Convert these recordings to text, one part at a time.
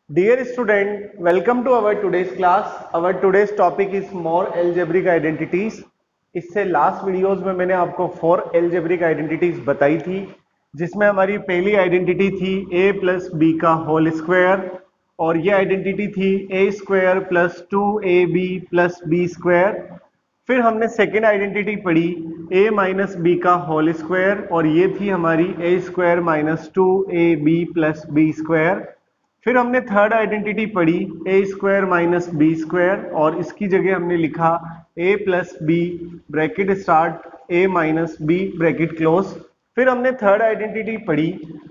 Dear student, welcome to our today's class. Our today's topic is more algebraic identities. इससे last videos में मैंने आपको 4 algebraic identities बताई थी, जिसमें हमारी पहली आइडेंटिटी थी a प्लस बी का होल स्क्वायर और ये आइडेंटिटी थी a square plus 2ab plus B square. फिर हमने सेकेंड आइडेंटिटी पढ़ी a माइनस बी का होल स्क्वायर और ये थी हमारी a square minus 2ab plus B square. फिर हमने थर्ड आइडेंटिटी पढ़ी a square minus b square और इसकी जगह हमने लिखा a plus b bracket start a minus b bracket close. फिर हमने थर्ड आइडेंटिटी पढ़ी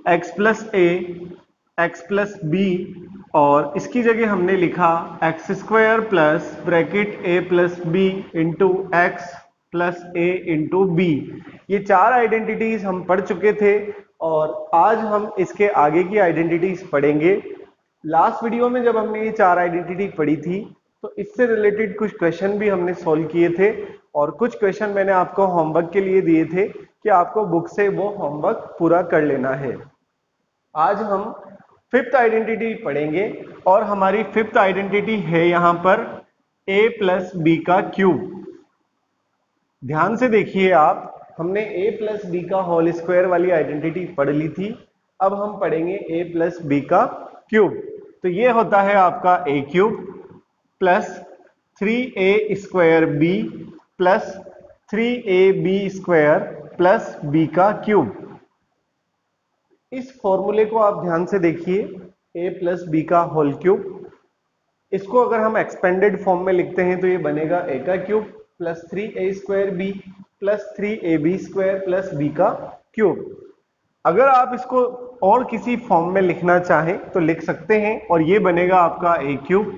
एक्स प्लस बी और इसकी जगह हमने लिखा X square plus bracket A plus B into X plus A into B. ये चार आइडेंटिटीज हम पढ़ चुके थे और आज हम इसके आगे की आइडेंटिटीज पढ़ेंगे। लास्ट वीडियो में जब हमने ये चार आइडेंटिटी पढ़ी थी तो इससे रिलेटेड कुछ क्वेश्चन भी हमने सॉल्व किए थे और कुछ क्वेश्चन मैंने आपको होमवर्क के लिए दिए थे कि आपको बुक से वो होमवर्क पूरा कर लेना है। आज हम फिफ्थ आइडेंटिटी पढ़ेंगे और हमारी फिफ्थ आइडेंटिटी है यहाँ पर a प्लस बी का क्यूब। ध्यान से देखिए आप, हमने a प्लस बी का होल स्क्वायर वाली आइडेंटिटी पढ़ ली थी। अब हम पढ़ेंगे a प्लस बी का क्यूब। तो ये होता है आपका a cube plus 3a square b plus 3ab square plus b का क्यूब। इस फॉर्मूले को आप ध्यान से देखिए, a प्लस बी का होल क्यूब। इसको अगर हम एक्सपेंडेड फॉर्म में लिखते हैं तो ये बनेगा a का cube plus 3a square b plus 3ab square plus b का क्यूब। अगर आप इसको और किसी फॉर्म में लिखना चाहें तो लिख सकते हैं और ये बनेगा आपका a क्यूब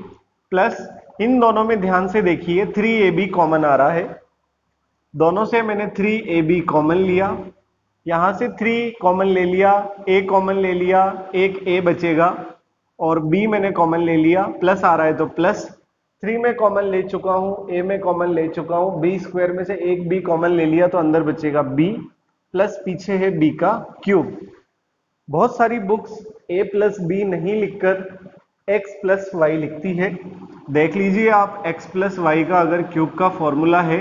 प्लस, इन दोनों में ध्यान से देखिए 3ab कॉमन आ रहा है, दोनों से मैंने 3ab कॉमन लिया, यहां से 3 कॉमन ले लिया, a कॉमन ले लिया, एक a बचेगा और b मैंने कॉमन ले लिया, प्लस आ रहा है तो प्लस 3 में कॉमन ले चुका हूं, a में कॉमन ले चुका हूं, b स्क्वायर में से एक b कॉमन ले लिया तो अंदर बचेगा b प्लस पीछे है b का क्यूब। बहुत सारी बुक्स a प्लस बी नहीं लिखकर x प्लस वाई लिखती है। देख लीजिए आप, x प्लस वाई का अगर क्यूब का फॉर्मूला है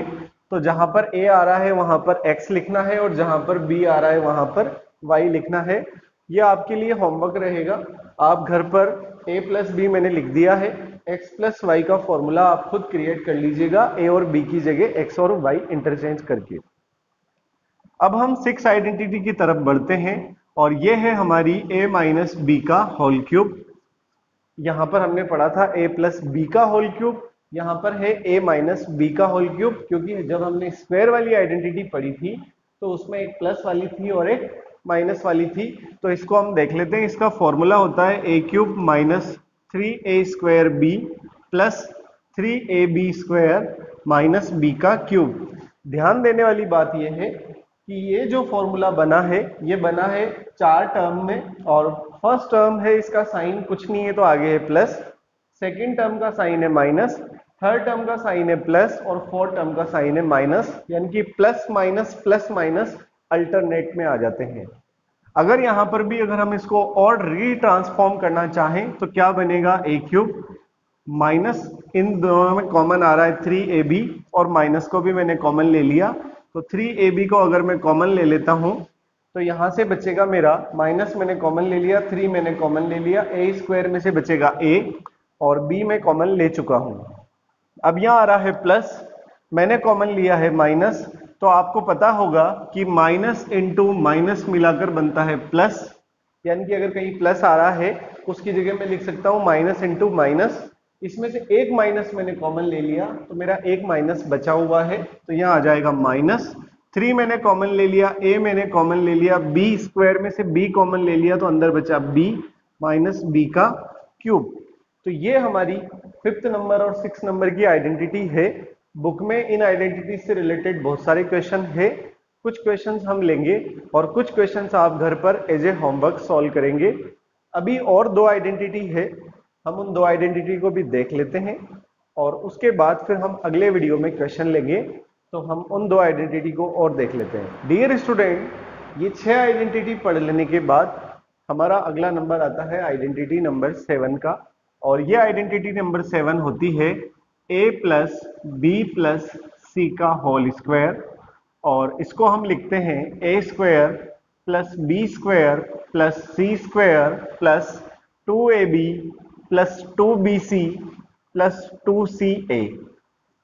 तो जहां पर a आ रहा है वहां पर x लिखना है और जहां पर b आ रहा है वहां पर y लिखना है। यह आपके लिए होमवर्क रहेगा। आप घर पर a प्लस बी मैंने लिख दिया है, x प्लस वाई का फॉर्मूला आप खुद क्रिएट कर लीजिएगा a और b की जगह x और y इंटरचेंज करके। अब हम सिक्स आइडेंटिटी की तरफ बढ़ते हैं और ये है हमारी a माइनस बी का होल क्यूब। यहां पर हमने पढ़ा था a प्लस बी का होल क्यूब, यहां पर है a माइनस बी का होल क्यूब, क्योंकि जब हमने स्क्वायर वाली आइडेंटिटी पढ़ी थी तो उसमें एक प्लस वाली थी और एक माइनस वाली थी। तो इसको हम देख लेते हैं। इसका फॉर्मूला होता है a cube minus 3a square b plus 3ab square minus b का क्यूब। ध्यान देने वाली बात यह है कि ये जो फॉर्मूला बना है ये बना है चार टर्म में और फर्स्ट टर्म है इसका साइन कुछ नहीं है तो आगे है प्लस, सेकंड टर्म का साइन है माइनस, थर्ड टर्म का साइन है प्लस और फोर्थ टर्म का साइन है माइनस, यानी कि प्लस माइनस अल्टरनेट में आ जाते हैं। अगर यहां पर भी अगर हम इसको और रीट्रांसफॉर्म करना चाहें तो क्या बनेगा, a क्यूब माइनस, इन दोनों में कॉमन आ रहा है 3ab और माइनस को भी मैंने कॉमन ले लिया तो 3ab को अगर मैं कॉमन ले लेता हूं तो यहां से बचेगा मेरा माइनस, मैंने कॉमन ले लिया, 3 मैंने कॉमन ले लिया, a स्क्वायर में से बचेगा a और b में कॉमन ले चुका हूं। अब यहां आ रहा है प्लस, मैंने कॉमन लिया है माइनस, तो आपको पता होगा कि माइनस इंटू माइनस मिलाकर बनता है प्लस, यानी कि अगर कहीं प्लस आ रहा है उसकी जगह मैं लिख सकता हूं माइनस इंटू माइनस। इसमें से एक माइनस मैंने कॉमन ले लिया तो मेरा एक माइनस बचा हुआ है तो यहाँ आ जाएगा माइनस, 3 मैंने कॉमन ले लिया, a मैंने कॉमन ले लिया, b स्क्वायर में से b कॉमन ले लिया तो अंदर बचा b माइनस b का क्यूब। तो ये हमारी फिफ्थ नंबर और सिक्स नंबर की आइडेंटिटी है। बुक में इन आइडेंटिटी से रिलेटेड बहुत सारे क्वेश्चन है, कुछ क्वेश्चन हम लेंगे और कुछ क्वेश्चन आप घर पर एज ए होमवर्क सॉल्व करेंगे। अभी और दो आइडेंटिटी है, हम उन दो आइडेंटिटी को भी देख लेते हैं और उसके बाद फिर हम अगले वीडियो में क्वेश्चन लेंगे तो हम उन दो आइडेंटिटी को और देख लेते हैं। डियर स्टूडेंट, ये 6 आइडेंटिटी पढ़ लेने के बाद हमारा अगला नंबर आता है आइडेंटिटी नंबर 7 का, और ये आइडेंटिटी नंबर 7 होती है a plus B plus C का होल स्क्वायर, और इसको हम लिखते हैं A square plus B square plus C square plus 2ab plus 2bc plus 2ca।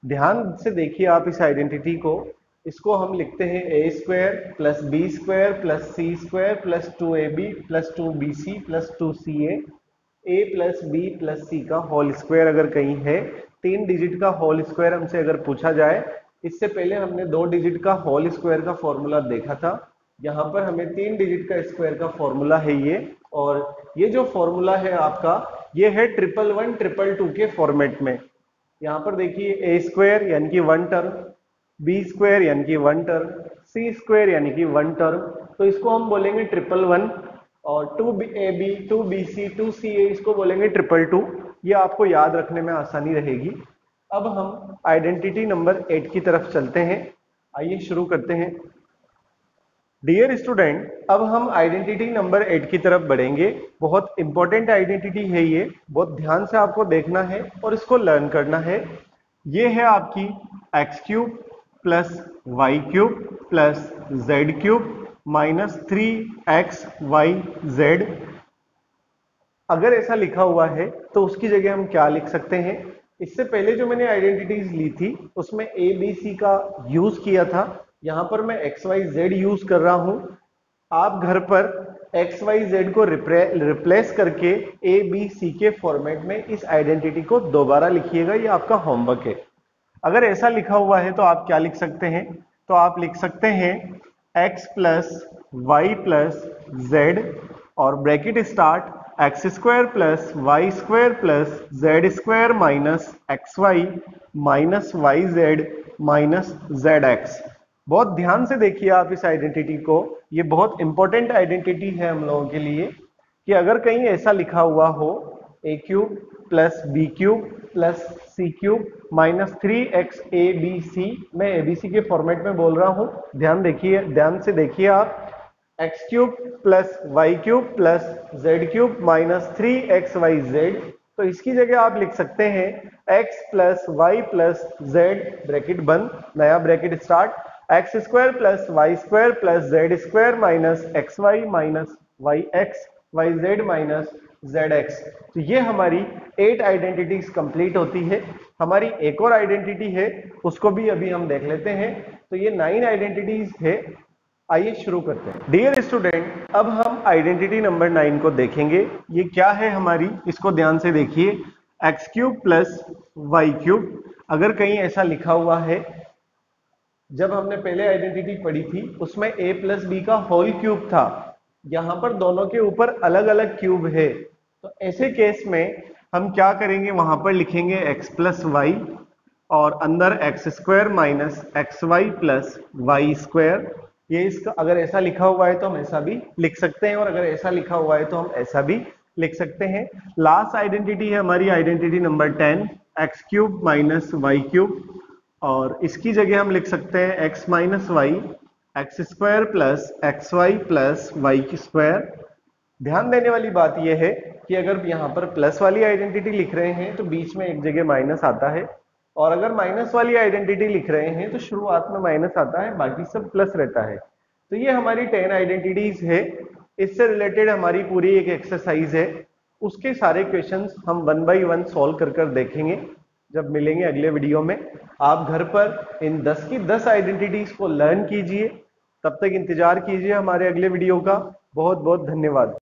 ध्यान से देखिए आप इस आइडेंटिटी को, इसको हम लिखते हैं A square plus B square plus C square plus 2ab plus 2bc plus 2ca। A plus B plus C का होल स्क्वायर अगर कहीं है, 3 डिजिट का होल स्क्वायर हमसे अगर पूछा जाए, इससे पहले हमने 2 डिजिट का होल स्क्वायर का फॉर्मूला देखा था, यहाँ पर हमें 3 डिजिट का स्क्वायर का फॉर्मूला है ये, और ये जो फॉर्मूला है आपका ये है 111 222 के फॉर्मेट में। यहाँ पर देखिए ए स्क्वायर यानी कि 1 टर्म, बी स्क्वायर यानी कि 1 टर्म, सी स्क्वायर यानी कि 1 टर्म, तो इसको हम बोलेंगे 111, और 2ab 2bc 2ca इसको बोलेंगे 222। ये आपको याद रखने में आसानी रहेगी। अब हम आइडेंटिटी नंबर 8 की तरफ चलते हैं, आइए शुरू करते हैं। डियर स्टूडेंट, अब हम आइडेंटिटी नंबर 8 की तरफ बढ़ेंगे। बहुत इंपॉर्टेंट आइडेंटिटी है ये, बहुत ध्यान से आपको देखना है और इसको लर्न करना है। ये है आपकी x cube plus y cube plus z cube minus 3xyz। अगर ऐसा लिखा हुआ है तो उसकी जगह हम क्या लिख सकते हैं? इससे पहले जो मैंने आइडेंटिटीज ली थी उसमें ए बी सी का यूज किया था, यहां पर मैं XYZ यूज कर रहा हूं। आप घर पर XYZ को रिप्लेस करके ABC के फॉर्मेट में इस आइडेंटिटी को दोबारा लिखिएगा, ये आपका होमवर्क है। अगर ऐसा लिखा हुआ है तो आप क्या लिख सकते हैं? तो आप लिख सकते हैं x plus Y plus Z और bracket start x square plus Y square plus Z square minus x Y minus Y Z minus Z X. बहुत ध्यान से देखिए आप इस आइडेंटिटी को, ये बहुत इंपॉर्टेंट आइडेंटिटी है हम लोगों के लिए कि अगर कहीं ऐसा लिखा हुआ हो A cube plus B cube plus C cube minus 3xabc, मैं एबीसी के फॉर्मेट में बोल रहा हूं, ध्यान से देखिए आप, x cube plus y cube plus z cube minus 3xyz, तो इसकी जगह आप लिख सकते हैं x plus Y plus z bracket बंद नया bracket start x square plus Y square plus Z square minus x Y minus y x y Z minus Z x. तो ये हमारी 8 आइडेंटिटीज कंप्लीट होती है। हमारी एक और आइडेंटिटी है, उसको भी अभी हम देख लेते हैं। तो ये 9 आइडेंटिटीज है, आइए शुरू करते हैं। डियर स्टूडेंट, अब हम आइडेंटिटी नंबर 9 को देखेंगे। ये क्या है हमारी, इसको ध्यान से देखिए, x cube plus y cube. अगर कहीं ऐसा लिखा हुआ है, जब हमने पहले आइडेंटिटी पढ़ी थी उसमें a प्लस बी का होल क्यूब था, यहां पर दोनों के ऊपर अलग अलग क्यूब है, तो ऐसे केस में हम क्या करेंगे, वहां पर लिखेंगे x प्लस वाई और अंदर x square minus x y plus Y square. ये इसका अगर ऐसा लिखा हुआ है तो हम ऐसा भी लिख सकते हैं, और अगर ऐसा लिखा हुआ है तो हम ऐसा भी लिख सकते हैं। लास्ट आइडेंटिटी है हमारी identity number 10, x cube minus y cube, और इसकी जगह हम लिख सकते हैं x minus y x square plus x y plus Y square. ध्यान देने वाली बात यह है कि अगर यहाँ पर प्लस वाली आइडेंटिटी लिख रहे हैं तो बीच में एक जगह माइनस आता है, और अगर माइनस वाली आइडेंटिटी लिख रहे हैं तो शुरुआत में माइनस आता है, बाकी सब प्लस रहता है। तो ये हमारी 10 आइडेंटिटीज है। इससे रिलेटेड हमारी पूरी एक एक्सरसाइज है, उसके सारे क्वेश्चंस हम 1 बाय 1 सॉल्व कर देखेंगे जब मिलेंगे अगले वीडियो में। आप घर पर इन 10 की 10 आइडेंटिटीज को लर्न कीजिए, तब तक इंतजार कीजिए हमारे अगले वीडियो का। बहुत बहुत धन्यवाद।